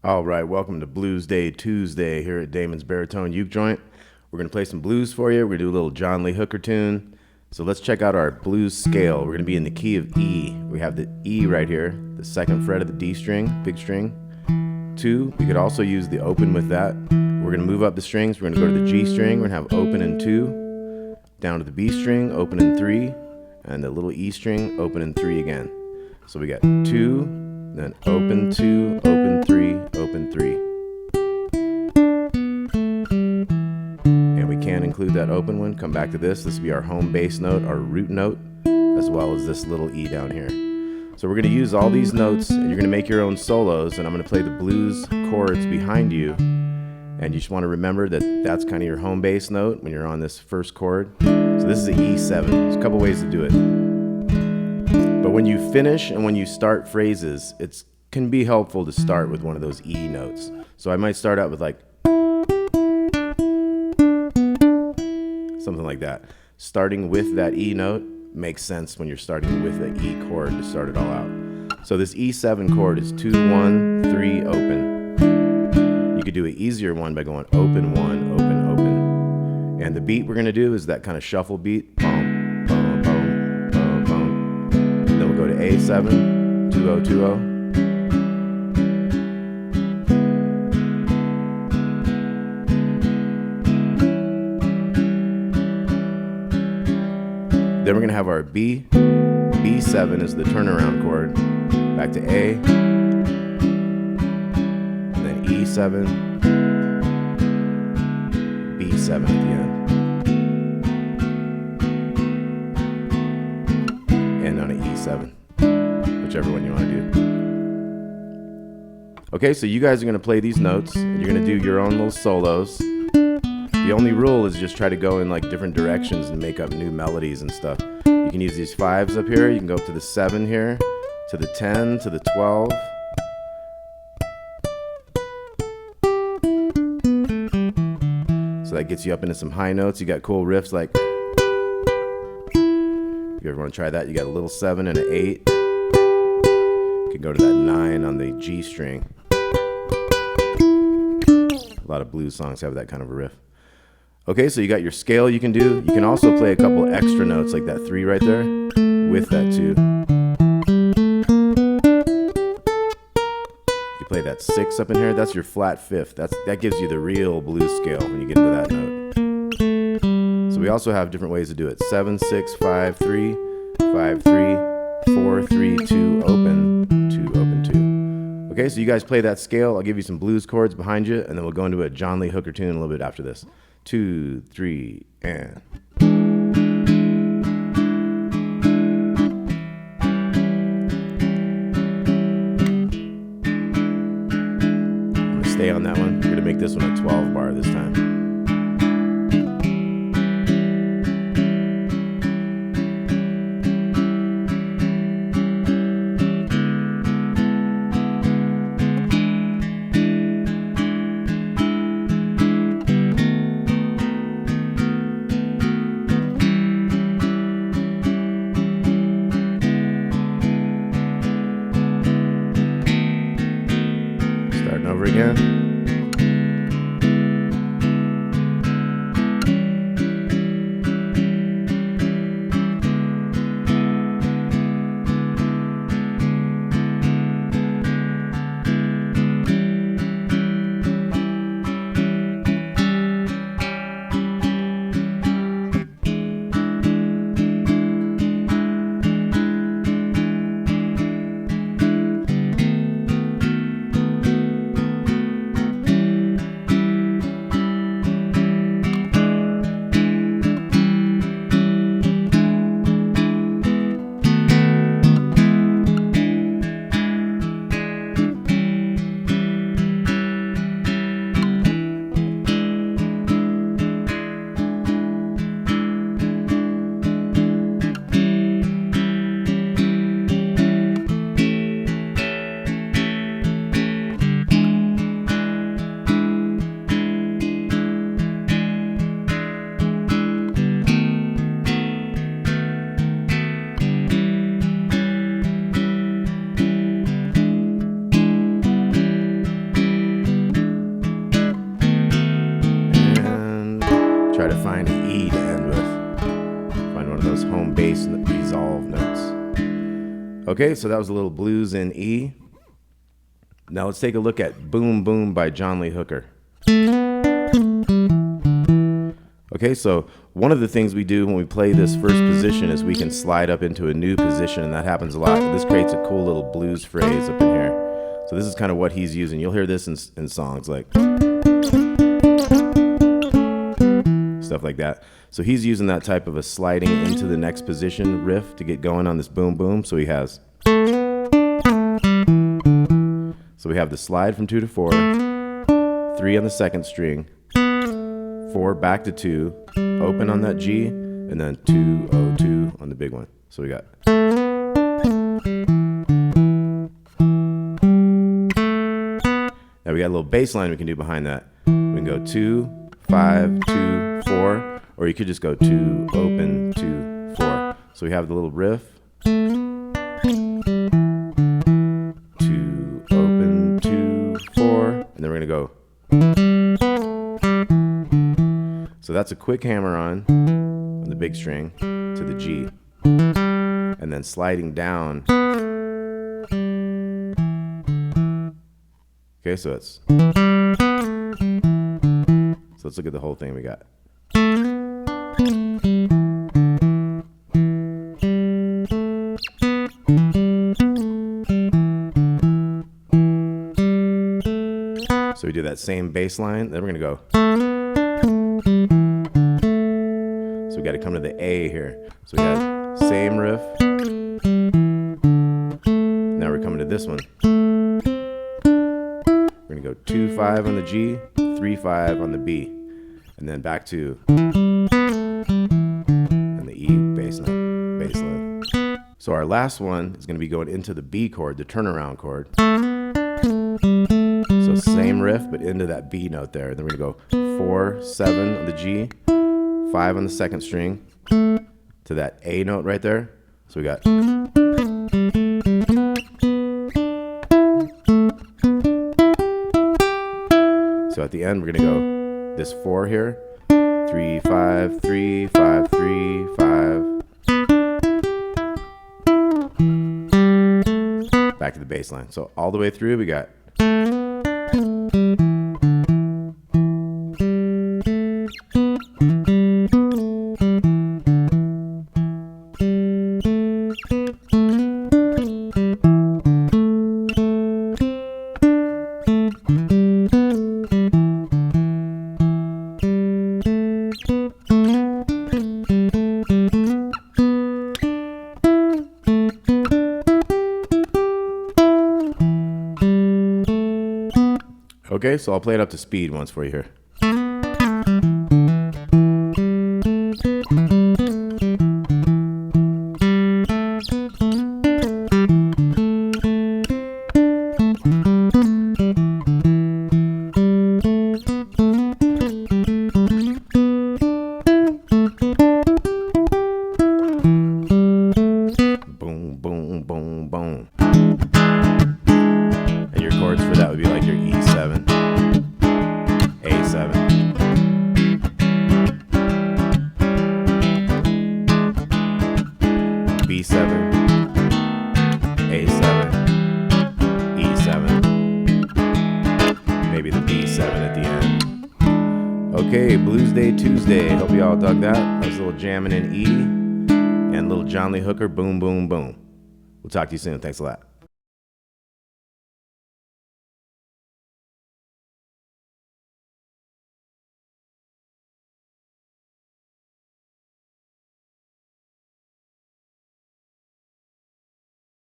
All right, welcome to Blues Day Tuesday here at Damon's Baritone Uke Joint. We're going to play some blues for you. We're going to do a little John Lee Hooker tune. So let's check out our blues scale. We're going to be in the key of E. We have the E right here, the second fret of the D string, big string. 2, we could also use the open with that. We're going to move up the strings. We're going to go to the G string. We're going to have open in 2, down to the B string, open in 3, and the little E string, open in 3 again. So we got 2, then open 2, open 3, open 3. And we can include that open one. Come back to this. This will be our home bass note, our root note, as well as this little E down here. So we're going to use all these notes, and you're going to make your own solos, and I'm going to play the blues chords behind you. And you just want to remember that that's kind of your home bass note when you're on this first chord. So this is an E7. There's a couple ways to do it. But when you finish and when you start phrases, it can be helpful to start with one of those E notes. So I might start out with like something like that. Starting with that E note makes sense when you're starting with the E chord to start it all out. So this E7 chord is 2, 1, 3, open. You could do an easier one by going open 1, open, open. And the beat we're going to do is that kind of shuffle beat. Go to A7, 2-0, 2-0. Then we're going to have our B. B7 is the turnaround chord. Back to A. And then E7. B7 at the end. And on an E7, whichever one you want to do. Okay, so you guys are going to play these notes, and you're going to do your own little solos. The only rule is just try to go in like different directions and make up new melodies and stuff. You can use these 5s up here, you can go up to the 7 here, to the 10, to the 12. So that gets you up into some high notes. You got cool riffs like, if you ever want to try that, you got a little 7 and an 8. You can go to that 9 on the G string. A lot of blues songs have that kind of a riff. Okay, so you got your scale you can do. You can also play a couple extra notes like that 3 right there with that 2. You play that 6 up in here. That's your flat 5th. That gives you the real blues scale when you get into that note. So we also have different ways to do it. 7, 6, 5, 3, 5, 3, 4, 3, 2, open, 2, open, 2. Okay, so you guys play that scale. I'll give you some blues chords behind you, and then we'll go into a John Lee Hooker tune a little bit after this. 2, 3, and... I'm going to stay on that one. We're going to make this one a 12 bar this time. Starting over again. to find an E to end with. Find one of those home bass resolve notes. Okay, so that was a little blues in E. Now let's take a look at Boom Boom by John Lee Hooker. Okay, so one of the things we do when we play this first position is we can slide up into a new position, and that happens a lot. This creates a cool little blues phrase up in here. So this is kind of what he's using. You'll hear this in songs like stuff like that. So he's using that type of a sliding into the next position riff to get going on this boom boom. So he has, so we have the slide from 2 to 4, 3 on the second string, 4 back to 2, open on that G, and then 2, 0, 2 on the big one. So we got. Now we got a little bass line we can do behind that. We can go 2, 5, 2, 4, or you could just go 2, open, 2, 4. So we have the little riff. 2, open, 2, 4, and then we're gonna go. So that's a quick hammer on the big string to the G, and then sliding down. Okay, so it's. So let's look at the whole thing we got. So we do that same bass line, then we're gonna go. So we gotta come to the A here. So we got same riff. Now we're coming to this one. We're gonna go 2, 5 on the G, 3, 5 on the B, and then back to and the E bass line. So our last one is gonna be going into the B chord, the turnaround chord. So same riff, but into that B note there. Then we're gonna go 4, 7 on the G, 5 on the second string, to that A note right there. So we got. So at the end, we're gonna go this 4 here, 3, 5, 3, 5, 3, 5. Back to the bass line. So all the way through, we got. Okay, so I'll play it up to speed once for you here. Boom, boom, boom, boom. And your chords for that would be like your E7, A7, B7, A7, E7, maybe the B7 at the end. Okay, Blues Day Tuesday. Hope you all dug that. That was a little jamming in E and little John Lee Hooker, boom, boom, boom. We'll talk to you soon. Thanks a lot.